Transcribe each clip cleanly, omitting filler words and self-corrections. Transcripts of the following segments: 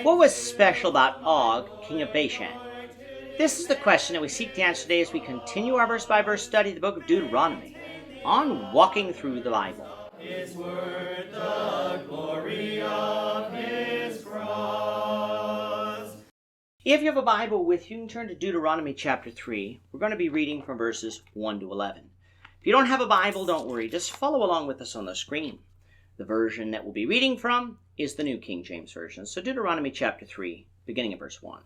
What was special about Og, king of Bashan? This is the question that we seek to answer today as we continue our verse-by-verse study of the book of Deuteronomy on walking through the Bible. His word, the glory of his cross. If you have a Bible with you, you can turn to Deuteronomy chapter 3. We're going to be reading from verses 1 to 11. If you don't have a Bible, don't worry. Just follow along with us on the screen. The version that we'll be reading from is the New King James Version. So Deuteronomy chapter 3, beginning at verse 1.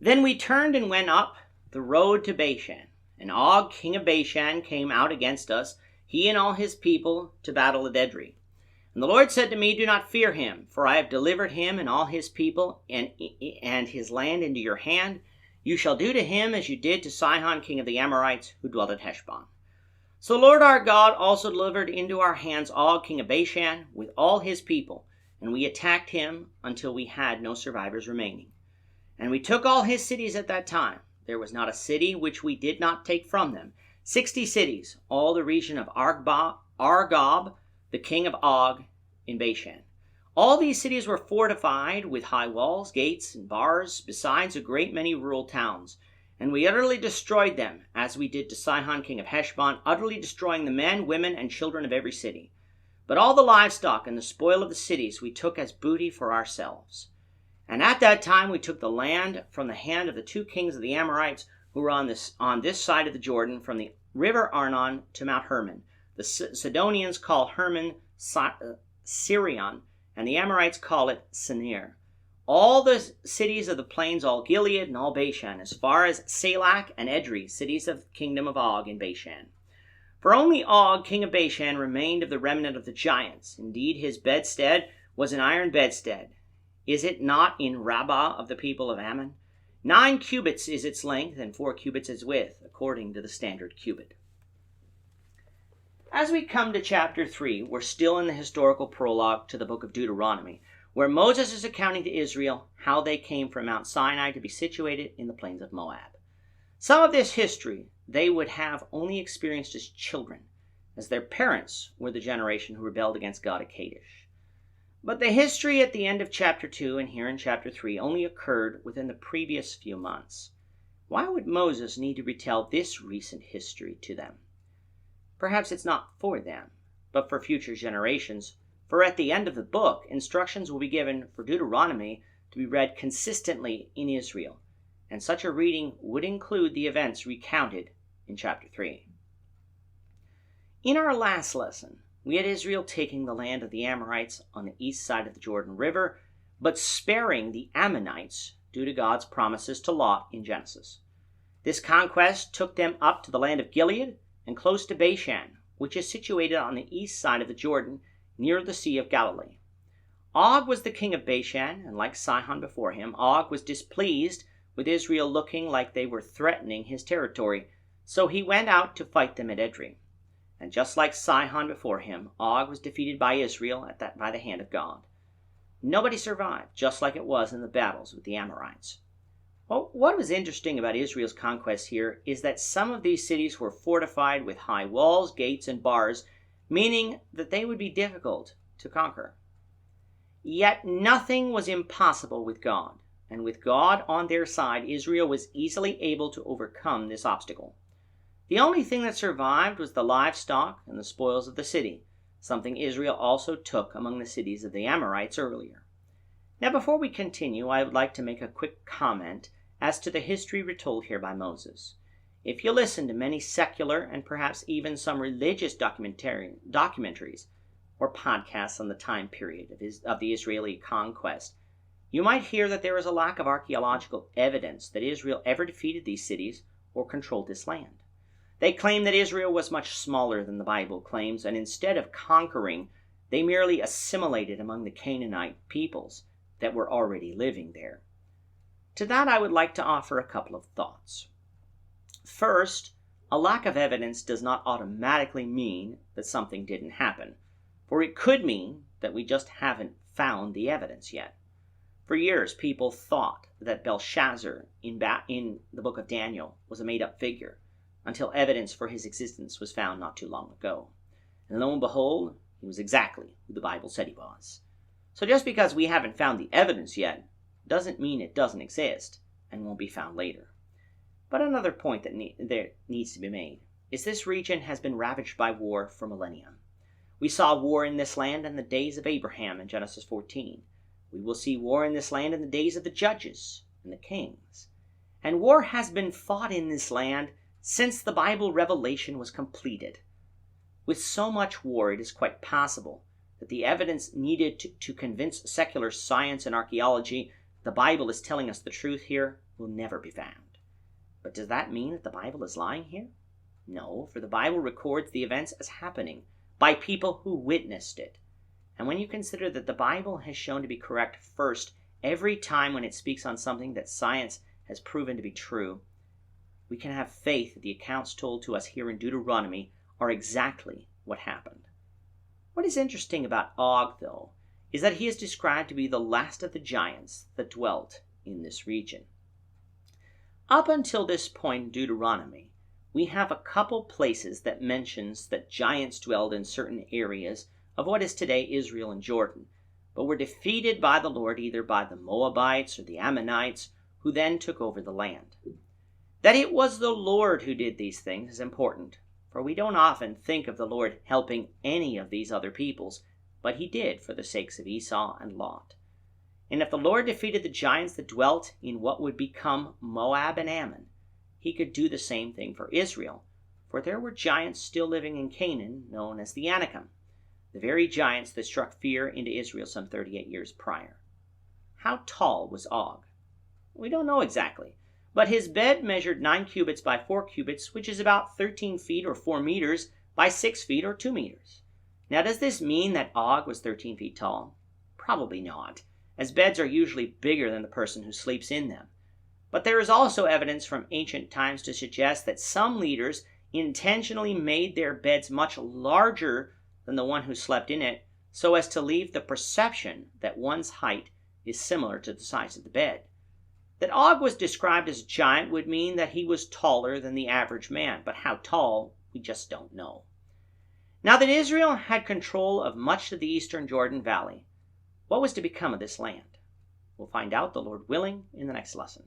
Then we turned and went up the road to Bashan. And Og, king of Bashan, came out against us, he and all his people, to battle at Edrei. And the Lord said to me, Do not fear him, for I have delivered him and all his people and his land into your hand. You shall do to him as you did to Sihon, king of the Amorites, who dwelt at Heshbon. So the Lord our God also delivered into our hands Og, king of Bashan, with all his people, and we attacked him until we had no survivors remaining. And we took all his cities at that time. There was not a city which we did not take from them. 60 cities, all the region of Argob, the king of Og, in Bashan. All these cities were fortified with high walls, gates, and bars, besides a great many rural towns. And we utterly destroyed them, as we did to Sihon, king of Heshbon, utterly destroying the men, women, and children of every city. But all the livestock and the spoil of the cities we took as booty for ourselves. And at that time we took the land from the hand of the 2 kings of the Amorites, who were on this side of the Jordan, from the river Arnon to Mount Hermon. The Sidonians call Hermon Sirion, and the Amorites call it Sinir. All the cities of the plains, all Gilead and all Bashan, as far as Salach and Edrei, cities of the kingdom of Og in Bashan. For only Og, king of Bashan, remained of the remnant of the giants. Indeed, his bedstead was an iron bedstead. Is it not in Rabbah of the people of Ammon? 9 cubits is its length, and 4 cubits its width, according to the standard cubit. As we come to chapter 3, we're still in the historical prologue to the book of Deuteronomy, where Moses is accounting to Israel how they came from Mount Sinai to be situated in the plains of Moab. Some of this history they would have only experienced as children, as their parents were the generation who rebelled against God at Kadesh. But the history at the end of chapter 2 and here in chapter 3 only occurred within the previous few months. Why would Moses need to retell this recent history to them? Perhaps it's not for them, but for future generations. For at the end of the book, instructions will be given for Deuteronomy to be read consistently in Israel, and such a reading would include the events recounted in chapter 3. In our last lesson, we had Israel taking the land of the Amorites on the east side of the Jordan River, but sparing the Ammonites due to God's promises to Lot in Genesis. This conquest took them up to the land of Gilead and close to Bashan, which is situated on the east side of the Jordan, near the Sea of Galilee. Og was the king of Bashan, and like Sihon before him, Og was displeased with Israel looking like they were threatening his territory, so he went out to fight them at Edrei. And just like Sihon before him, Og was defeated by Israel by the hand of God. Nobody survived, just like it was in the battles with the Amorites. Well, what was interesting about Israel's conquest here is that some of these cities were fortified with high walls, gates, and bars, meaning that they would be difficult to conquer. Yet nothing was impossible with God, and with God on their side, Israel was easily able to overcome this obstacle. The only thing that survived was the livestock and the spoils of the city, something Israel also took among the cities of the Amorites earlier. Now, before we continue, I would like to make a quick comment as to the history retold here by Moses. If you listen to many secular and perhaps even some religious documentaries or podcasts on the time period of the Israeli conquest, you might hear that there is a lack of archaeological evidence that Israel ever defeated these cities or controlled this land. They claim that Israel was much smaller than the Bible claims, and instead of conquering, they merely assimilated among the Canaanite peoples that were already living there. To that I would like to offer a couple of thoughts. First, a lack of evidence does not automatically mean that something didn't happen, for it could mean that we just haven't found the evidence yet. For years, people thought that Belshazzar in the book of Daniel was a made-up figure, until evidence for his existence was found not too long ago. And lo and behold, He was exactly who the Bible said he was. So just because we haven't found the evidence yet, doesn't mean it doesn't exist and won't be found later. But another point that needs to be made is this region has been ravaged by war for millennia. We saw war in this land in the days of Abraham in Genesis 14. We will see war in this land in the days of the judges and the kings. And war has been fought in this land since the Bible revelation was completed. With so much war, it is quite possible that the evidence needed to convince secular science and archaeology the Bible is telling us the truth here will never be found. But does that mean that the Bible is lying here? No, for the Bible records the events as happening by people who witnessed it. And when you consider that the Bible has shown to be correct first every time when it speaks on something that science has proven to be true, we can have faith that the accounts told to us here in Deuteronomy are exactly what happened. What is interesting about Og, though, is that he is described to be the last of the giants that dwelt in this region. Up until this point in Deuteronomy, we have a couple places that mentions that giants dwelled in certain areas of what is today Israel and Jordan, but were defeated by the Lord either by the Moabites or the Ammonites, who then took over the land. That it was the Lord who did these things is important, for we don't often think of the Lord helping any of these other peoples, but he did for the sakes of Esau and Lot. And if the Lord defeated the giants that dwelt in what would become Moab and Ammon, he could do the same thing for Israel, for there were giants still living in Canaan known as the Anakim, the very giants that struck fear into Israel some 38 years prior. How tall was Og? We don't know exactly, but his bed measured 9 cubits by 4 cubits, which is about 13 feet or 4 meters by 6 feet or 2 meters. Now, does this mean that Og was 13 feet tall? Probably not, as beds are usually bigger than the person who sleeps in them. But there is also evidence from ancient times to suggest that some leaders intentionally made their beds much larger than the one who slept in it, so as to leave the perception that one's height is similar to the size of the bed. That Og was described as a giant would mean that he was taller than the average man, but how tall, we just don't know. Now that Israel had control of much of the eastern Jordan Valley, what was to become of this land? We'll find out, the Lord willing, in the next lesson.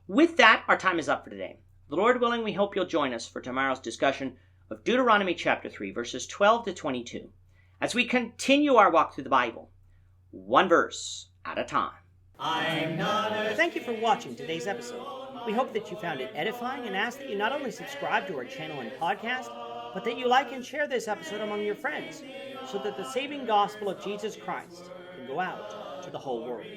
With that, our time is up for today. The Lord willing, we hope you'll join us for tomorrow's discussion of Deuteronomy chapter 3, verses 12 to 22, as we continue our walk through the Bible, one verse at a time. Thank you for watching today's episode. We hope that you found it edifying and ask that you not only subscribe to our channel and podcast, but that you like and share this episode among your friends, so that the saving gospel of Jesus Christ can go out to the whole world.